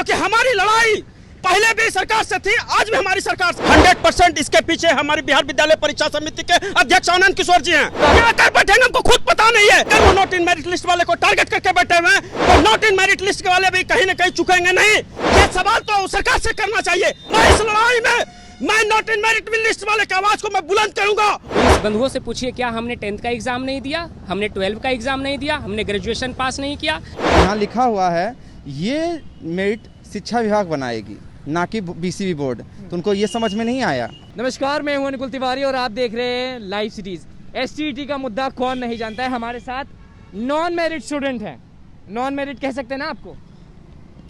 क्योंकि हमारी लड़ाई पहले भी सरकार से थी, आज भी हमारी सरकार से। 100% इसके पीछे हमारी बिहार विद्यालय परीक्षा समिति के अध्यक्ष आनंद किशोर जी हैं। क्या कर बैठेंगे हमको खुद पता नहीं है। अगर वो नॉट इन मेरिट लिस्ट वाले को टारगेट करके बैठे हुए हैं तो नॉट इन मेरिट लिस्ट वाले भी कहीं न कहीं चुकेंगे नहीं। ये सवाल तो सरकार से करना चाहिए। मैं इस लड़ाई में मैं नॉट इन मेरिट लिस्ट वाले की आवाज को मैं बुलंद करूंगा। पुलिस बंधुओं से पूछिए, क्या हमने 10th का एग्जाम नहीं दिया, हमने 12 का एग्जाम नहीं दिया, हमने ग्रेजुएशन पास नहीं किया। यहाँ लिखा हुआ है ये मेरिट शिक्षा विभाग बनाएगी, ना कि बीसीबी बोर्ड। तो उनको ये समझ में नहीं आया। नमस्कार, मैं हूं अनुकुल तिवारी और आप देख रहे हैं लाइव सिटीज। एसटीईटी का मुद्दा कौन नहीं जानता है। हमारे साथ नॉन मेरिट स्टूडेंट हैं। नॉन मेरिट कह सकते हैं ना आपको?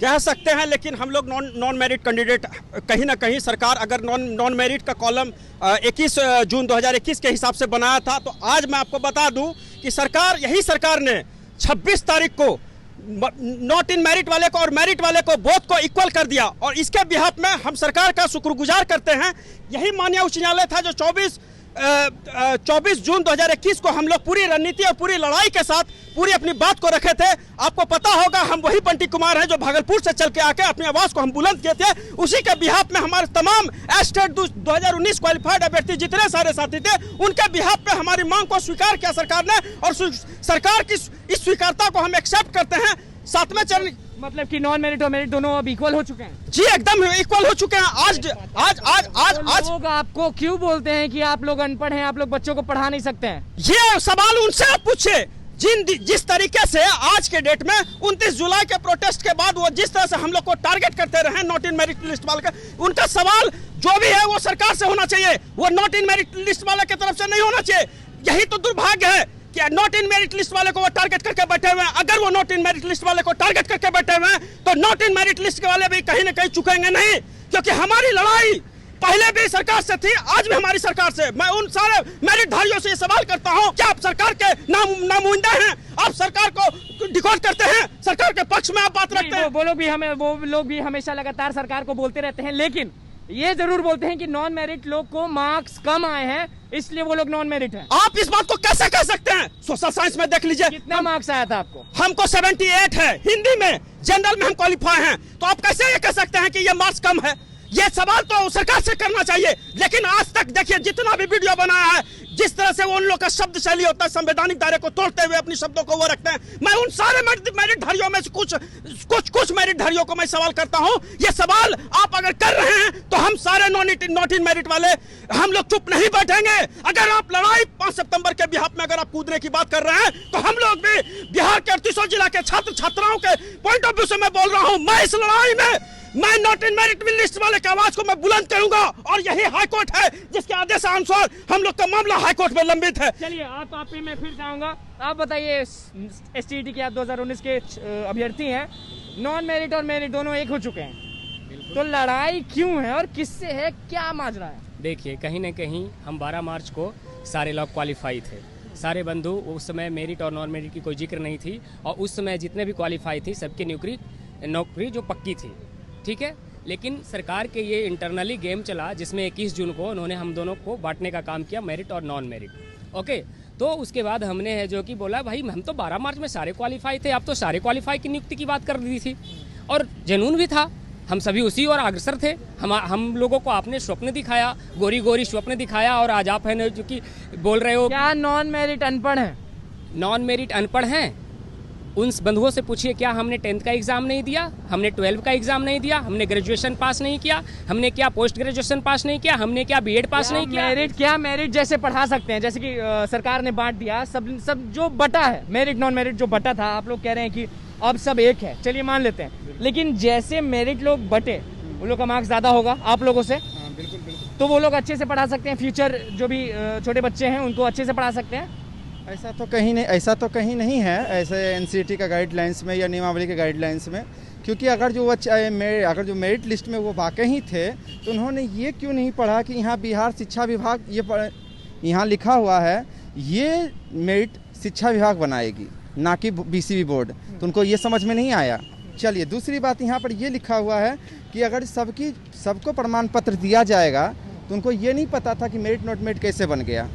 कह सकते हैं, लेकिन हम लोग नॉन मेरिट कैंडिडेट कहीं ना कहीं सरकार अगर नॉन मेरिट का कॉलम 21 जून 2021 के हिसाब से बनाया था, तो आज मैं आपको बता दूं कि यही सरकार ने 26 तारीख को नॉट इन मेरिट वाले को और मेरिट वाले को बोथ को इक्वल कर दिया। और इसके बिहाफ में हम सरकार का शुक्रगुजार करते हैं। यही माननीय उच्च न्यायालय था जो 24 जून 2021 को हम लोग पूरी रणनीति और पूरी लड़ाई के साथ पूरी अपनी बात को रखे थे। आपको पता होगा हम वही बंटी कुमार हैं जो भागलपुर से चल के आके अपनी आवाज को हम बुलंद किए थे। उसी के बिहाफ में हमारे तमाम स्टेट 2019 क्वालिफाइड अभ्यर्थी जितने सारे साथी थे, उनके बिहाफ पे हमारी मांग को स्वीकार किया सरकार ने। और सरकार की इस स्वीकारता को हम एक्सेप्ट करते हैं। 7वें चरण मतलब कि नॉन मेरिट और मेरिट दोनों अब इक्वल हो चुके हैं। जी एकदम इक्वल हो चुके हैं। आज लोग आपको क्यों बोलते हैं कि आप लोग अनपढ़ हैं, आप लोग बच्चों को पढ़ा नहीं सकते हैं? ये सवाल उनसे आप पूछिए। जिस तरीके से आज के डेट में 29 जुलाई के प्रोटेस्ट के बाद वो जिस तरह से हम लोग को टारगेट करते रहे नॉट इन मेरिट लिस्ट वाले का, उनका सवाल जो भी है वो सरकार से होना चाहिए। वो नॉट इन मेरिट लिस्ट वाले की तरफ से नहीं होना चाहिए। यही तो दुर्भाग्य है कि नॉट इन मेरिट लिस्ट वाले को वो टारगेट करके बैठे हुए हैं। अगर वो नॉट इन मेरिट लिस्ट वाले को टारगेट करके बैठे हुए हैं तो नॉट इन मेरिट लिस्ट वाले भी कहीं न कहीं चुकेंगे नहीं। क्योंकि हमारी लड़ाई पहले भी सरकार से थी, आज भी हमारी सरकार से। मैं उन सारे मेरिट धारियों से ये सवाल करता हूं, क्या आप सरकार के नामुमकिन हैं? आप सरकार को डिकोड करते हैं, सरकार के पक्ष में आप बात रखते हैं। वो लोग भी हमेशा लगातार सरकार को बोलते रहते हैं, लेकिन ये जरूर बोलते हैं कि नॉन मेरिट लोग को मार्क्स कम आए हैं, इसलिए वो लोग नॉन मेरिट हैं। आप इस बात को कैसे कह सकते हैं? सोशल साइंस में देख लीजिए कितना मार्क्स आया था आपको? हमको 78 है। हिंदी में जनरल में हम क्वालिफाई हैं, तो आप कैसे ये कह सकते हैं कि ये मार्क्स कम है? ये सवाल तो सरकार से करना चाहिए। लेकिन आज तक देखिए जितना भी वीडियो बनाया है, जिस तरह से वो उन लोग का शब्द शैली होता है, संवैधानिक दायरे को तोड़ते हुए अपनी शब्दों को वो रखते हैं। मैं उन सारे मेरिट धारियों में से कुछ मेरिट धारियों को मैं सवाल करता हूं। ये सवाल आप अगर कर रहे हैं तो हम सारे नॉट इन मेरिट वाले हम लोग चुप नहीं बैठेंगे। अगर आप लड़ाई 5 सितंबर के बिहाफ में अगर आप कूदने की बात कर रहे हैं तो हम लोग भी बिहार के 38 जिला के छात्र छात्राओं के पॉइंट ऑफ व्यू से मैं बोल रहा हूं। मैं इस लड़ाई में मैं नॉट इन मेरिट लिस्ट वाले की आवाज को मैं बुलंद करूंगा। और यही हाईकोर्ट है जिसके आदेश अनुसार हम लोग का मामला हाईकोर्ट में लंबित है। चलिए आप पे मैं फिर जाऊंगा। आप बताइए, एसटीईटी के आप 2019 के अभ्यर्थी हैं, नॉन मेरिट और मेरिट दोनों एक हो चुके हैं, तो लड़ाई क्यों है और किससे है, क्या माजरा है? देखिए, कहीं ना कहीं हम 12 मार्च को सारे लोग क्वालिफाई थे। सारे बंधु, उस समय मेरिट और नॉन मेरिट की कोई जिक्र नहीं थी। और उस समय जितने भी क्वालिफाई थी सबकी नौकरी जो पक्की थी, ठीक है। लेकिन सरकार के ये इंटरनली गेम चला जिसमें 21 जून को उन्होंने हम दोनों को बांटने का काम किया, मेरिट और नॉन मेरिट। ओके, तो उसके बाद हमने है जो कि बोला भाई हम तो 12 मार्च में सारे क्वालिफाई थे, आप तो सारे क्वालिफाई की नियुक्ति की बात कर दी थी। और जुनून भी था, हम सभी उसी और अग्रसर थे। हम लोगों को आपने स्वप्न दिखाया, गोरी गोरी स्वप्न दिखाया, और आज आप है जो कि बोल रहे हो क्या नॉन मेरिट अनपढ़ है? नॉन मेरिट अनपढ़ हैं। उन बंधुओं से पूछिए, क्या हमने 10th का एग्जाम नहीं दिया, हमने 12 का एग्जाम नहीं दिया, हमने ग्रेजुएशन पास नहीं किया, हमने क्या पोस्ट ग्रेजुएशन पास नहीं किया, हमने क्या बीएड पास नहीं किया? मेरिट जैसे पढ़ा सकते हैं, जैसे कि सरकार ने बांट दिया, सब जो बटा है, मेरिट नॉन मेरिट जो बटा था, आप लोग कह रहे हैं कि अब सब एक है, चलिए मान लेते हैं। लेकिन जैसे मेरिट लोग बटे, उन लोग का मार्क्स ज्यादा होगा आप लोगों से। बिल्कुल, तो वो लोग अच्छे से पढ़ा सकते हैं, फ्यूचर जो भी छोटे बच्चे हैं उनको अच्छे से पढ़ा सकते हैं। ऐसा तो कहीं नहीं है ऐसे एनसीईटी का गाइडलाइंस में या नियमावली के गाइडलाइंस में। क्योंकि अगर जो मेरिट लिस्ट में वो वाकई ही थे तो उन्होंने ये क्यों नहीं पढ़ा कि यहाँ बिहार शिक्षा विभाग यहाँ लिखा हुआ है ये मेरिट शिक्षा विभाग बनाएगी, ना कि बीसीबी बोर्ड। तो उनको ये समझ में नहीं आया। चलिए, दूसरी बात यहाँ पर ये लिखा हुआ है कि अगर सबको प्रमाण पत्र दिया जाएगा तो उनको ये नहीं पता था कि मेरिट नॉट मेरिट कैसे बन गया।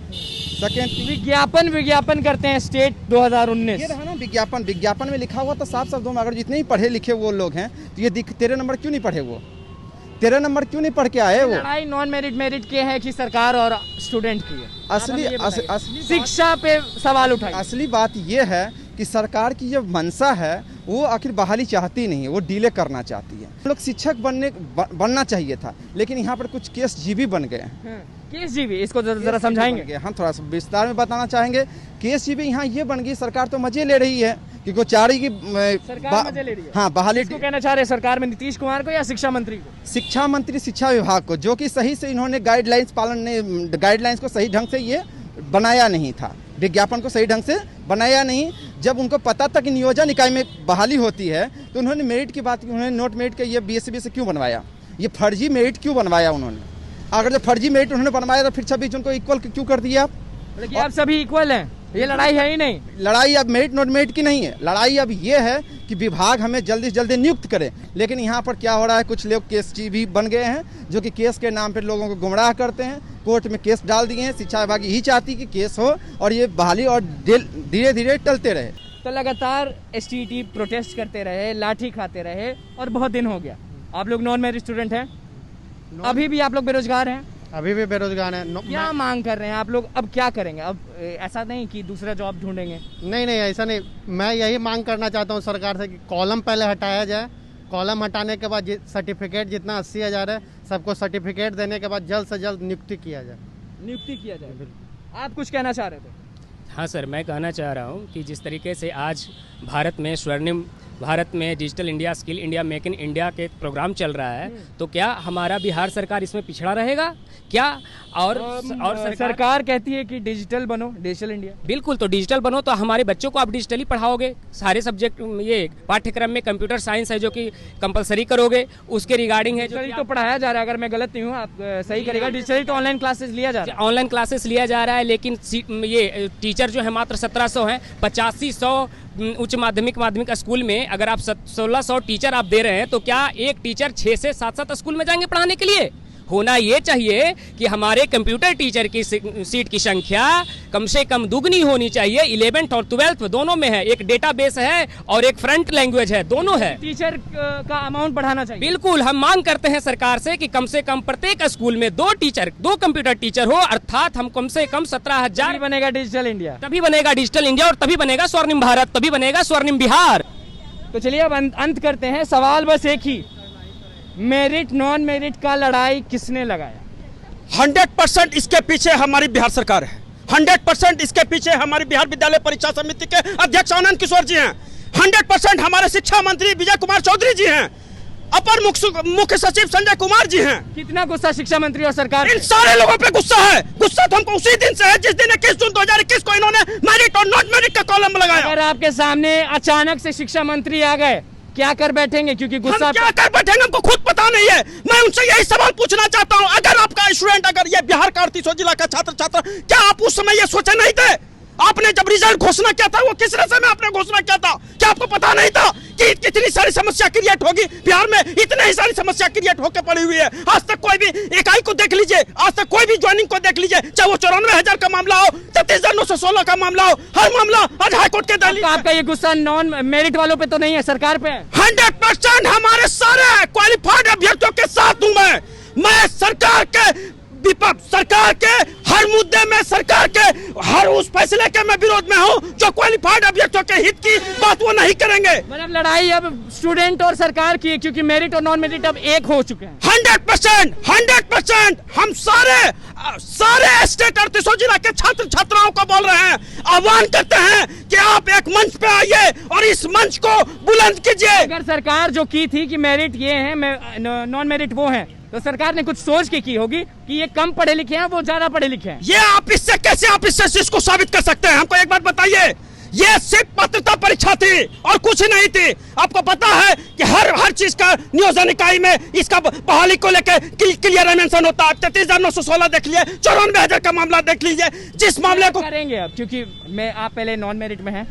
सेकेंड विज्ञापन करते हैं स्टेट 2019। ये रहा ना विज्ञापन में लिखा हुआ तो साफ शब्दों में, अगर जितने ही पढ़े लिखे वो लोग हैं तो ये 13 नंबर क्यों नहीं पढ़े, वो 13 नंबर क्यों नहीं पढ़ के आए वो। लड़ाई नॉन मेरिट की है कि सरकार और स्टूडेंट की है? असली शिक्षा पे सवाल उठाइए। असली बात ये है कि सरकार की जो मंशा है वो आखिर बहाली चाहती नहीं है, वो डिले करना चाहती है। लोग शिक्षक बनना चाहिए था, लेकिन यहाँ पर कुछ केस जीबी बन गए हैं। केस जीबी, इसको जरा समझाएंगे? हम थोड़ा सा विस्तार में बताना चाहेंगे। केस जीबी यहाँ ये बन गई, सरकार तो मजे ले रही है कि गोचारी की सरकार मजे ले रही है। हाँ, बहाली कहना चाह रहे हैं सरकार में नीतीश कुमार को या शिक्षा मंत्री को? शिक्षा मंत्री शिक्षा विभाग को, जो कि सही से इन्होंने गाइडलाइंस को सही ढंग से ये बनाया नहीं था, विज्ञापन को सही ढंग से बनाया नहीं। जब उनको पता था कि नियोजन इकाई में बहाली होती है तो उन्होंने मेरिट की बात की, उन्होंने नोट मेरिट का ये BSc से क्यों बनवाया, ये फर्जी मेरिट क्यों बनवाया उन्होंने? अगर जो फर्जी मेरिट उन्होंने बनवाया तो फिर 26 जून को इक्वल क्यों कर दिया आप? आप सभी इक्वल हैं, ये लड़ाई है ही नहीं। लड़ाई अब मेरिट नोट मेरिट की नहीं है, लड़ाई अब ये है कि विभाग हमें जल्दी से जल्दी नियुक्त करे। लेकिन यहाँ पर क्या हो रहा है, कुछ लोग केस भी बन गए हैं जो कि केस के नाम पर लोगों को गुमराह करते हैं, कोर्ट में केस डाल दिए हैं। शिक्षा विभाग यही चाहती कि केस हो और ये बहाली और धीरे धीरे टलते रहे। तो लगातार STT प्रोटेस्ट करते रहे, लाठी खाते रहे और बहुत दिन हो गया। आप लोग नॉन मेरिट स्टूडेंट हैं, अभी भी आप लोग बेरोजगार हैं? अभी भी बेरोजगार हैं। क्या मांग कर रहे हैं आप लोग? अब क्या करेंगे? अब ऐसा नहीं कि दूसरा जॉब ढूंढेंगे? नहीं ऐसा नहीं, मैं यही मांग करना चाहता हूँ सरकार से कि कॉलम पहले हटाया जाए। कॉलम हटाने के बाद सर्टिफिकेट जितना 80,000 है सबको सर्टिफिकेट देने के बाद जल्द से जल्द नियुक्ति किया जाए। आप कुछ कहना चाह रहे थे? हाँ सर, मैं कहना चाह रहा हूँ कि जिस तरीके से आज भारत में स्वर्णिम भारत में digital India, skill India, make in India के प्रोग्राम चल रहा है, तो क्या हमारा बिहार सरकार इसमें पिछड़ा रहेगा क्या? और सरकार कहती है कि डिजिटल बनो, डिजिटल इंडिया। बिल्कुल, तो डिजिटल बनो तो हमारे बच्चों को आप डिजिटली पढ़ाओगे। सारे सब्जेक्ट ये पाठ्यक्रम में कंप्यूटर साइंस है जो कि कंपलसरी करोगे, उसके रिगार्डिंग है जो तो पढ़ाया जा रहा है। अगर मैं गलत नहीं हूँ, आप सही करेगा। डिजिटली तो ऑनलाइन क्लासेस लिया जा रहा है, ऑनलाइन क्लासेस लिया जा रहा है, लेकिन ये टीचर जो है मात्र 1700 हैं। 8500 उच्च माध्यमिक स्कूल में अगर आप 1600 टीचर आप दे रहे हैं तो क्या एक टीचर 6 से 7 स्कूल में जाएंगे पढ़ाने के लिए? होना ये चाहिए कि हमारे कंप्यूटर टीचर की सीट की संख्या कम से कम दुगनी होनी चाहिए। 11th और 12th दोनों में है, एक डेटाबेस है और एक फ्रंट लैंग्वेज है, दोनों है। टीचर का अमाउंट बढ़ाना चाहिए। बिल्कुल, हम मांग करते हैं सरकार से कि कम से कम प्रत्येक स्कूल में 2 कंप्यूटर टीचर हो, अर्थात हम कम से कम 17,000 बनेगा डिजिटल इंडिया। तभी बनेगा डिजिटल इंडिया और तभी बनेगा स्वर्णिम भारत, तभी बनेगा स्वर्णिम बिहार। तो चलिए अब अंत करते हैं। सवाल बस एक ही, मेरिट नॉन मेरिट का लड़ाई किसने लगाया? 100% इसके पीछे हमारी बिहार सरकार है। 100% इसके पीछे हमारी बिहार विद्यालय परीक्षा समिति के अध्यक्ष आनंद किशोर जी हैं। 100% हमारे शिक्षा मंत्री विजय कुमार चौधरी जी हैं। अपर मुख्य सचिव संजय कुमार जी हैं। कितना गुस्सा शिक्षा मंत्री और सरकार? इन सारे लोगों पे गुस्सा है। गुस्सा तो हमको उसी दिन से है जिस दिन 21 जून 2021 को इन्होंने मेरिट और नॉट मेरिट का कॉलम लगाया। अगर आपके सामने अचानक से शिक्षा मंत्री आ गए, क्या कर बैठेंगे? क्योंकि गुस्सा हम क्या कर बैठेंगे हमको खुद पता नहीं है। मैं उनसे यही सवाल पूछना चाहता हूं, अगर आपका स्टूडेंट, अगर ये बिहार का 38 जिला का छात्र, क्या आप उस समय ये सोचे नहीं थे? आपने जब रिजल्ट घोषणा किया था वो किस समय आपने घोषणा किया था? क्या आपको पता नहीं था कि इतनी सारी समस्या क्रिएट होगी बिहार में? इतनी ही सारी समस्या क्रिएट होकर पड़ी हुई है। आज तक कोई भी इकाई को देख लीजिए, आज तक कोई भी ज्वाइनिंग को देख लीजिए, चाहे वो 94,000 का मामला हो, 33,916 का मामला हो, हर मामला आज हाईकोर्ट के दलील। आपका ये गुस्सा नॉन मेरिट वालों पे तो नहीं है, सरकार पे है? 100% हमारे सारे क्वालिफाइड अभ्यर्थियों के साथ हूं मैं सरकार के सरकार के हर मुद्दे में, सरकार के हर उस फैसले के मैं विरोध में हूं जो क्वालिफाइड अभ्यर्थियों के हित की बात वो नहीं करेंगे। मतलब लड़ाई अब स्टूडेंट और सरकार की है, क्योंकि मेरिट और नॉन मेरिट अब एक हो चुके हैं। 100% हम सारे स्टेट 38 जिला के छात्र छात्राओं को बोल रहे हैं, आह्वान करते हैं कि आप एक मंच पे आइए और इस मंच को बुलंद कीजिए। अगर सरकार जो की थी कि मेरिट ये है, नॉन मेरिट वो है, तो सरकार ने कुछ सोच के की होगी कि ये कम पढ़े लिखे हैं, वो ज्यादा पढ़े लिखे हैं। ये आप इससे इसको साबित कर सकते हैं? हमको एक बात बताइए, ये सिर्फ पात्रता परीक्षा थी और कुछ नहीं थी। आपको पता है कि हर चीज का नियोजन इकाई में इसका बहाली को लेकर क्लियर मेंशन होता है। 33,916 देख लीजिए, 94,000 का मामला देख लीजिए। जिस मामले को करेंगे अब, क्योंकि आप पहले नॉन मेरिट में हैं,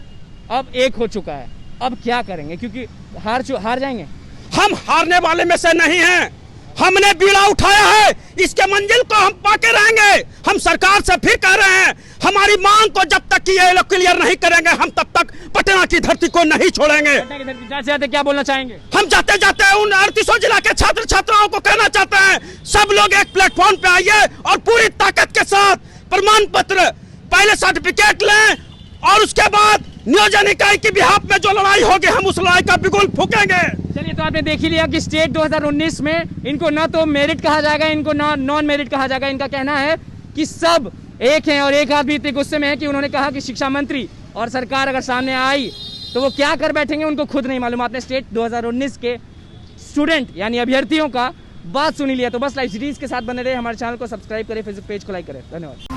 अब एक हो चुका है, अब क्या करेंगे? क्योंकि हार जाएंगे। हम हारने वाले में से नहीं हैं, हमने बीड़ा उठाया है, इसके मंजिल को हम पाके रहेंगे। हम सरकार से फिर कह रहे हैं, हमारी मांग को जब तक ये लोग क्लियर नहीं करेंगे, हम तब तक पटना की धरती को नहीं छोड़ेंगे। जाते जाते क्या बोलना चाहेंगे? हम जाते जाते उन 38 जिला के छात्र छात्राओं को कहना चाहते हैं, सब लोग एक प्लेटफॉर्म पे आइए और पूरी ताकत के साथ प्रमाण पत्र, पहले सर्टिफिकेट लें और उसके बाद नियोजन इकाई की बिहाफ में जो लड़ाई होगी, हम उस लड़ाई का बिगुल फूकेंगे। चलिए, तो आपने देख ही लिया कि स्टेट 2019 में इनको ना तो मेरिट कहा जाएगा, इनको ना नॉन मेरिट कहा जाएगा। इनका कहना है कि सब एक हैं, और एक आदमी इतने गुस्से में है कि उन्होंने कहा कि शिक्षा मंत्री और सरकार अगर सामने आई तो वो क्या कर बैठेंगे उनको खुद नहीं मालूम। आपने स्टेट 2019 के स्टूडेंट यानी अभ्यर्थियों का बात सुनी लिया। तो बस लाइव सीरीज के साथ बने रहे, हमारे चैनल को सब्सक्राइब करें, फेसबुक पेज को लाइक करें। धन्यवाद।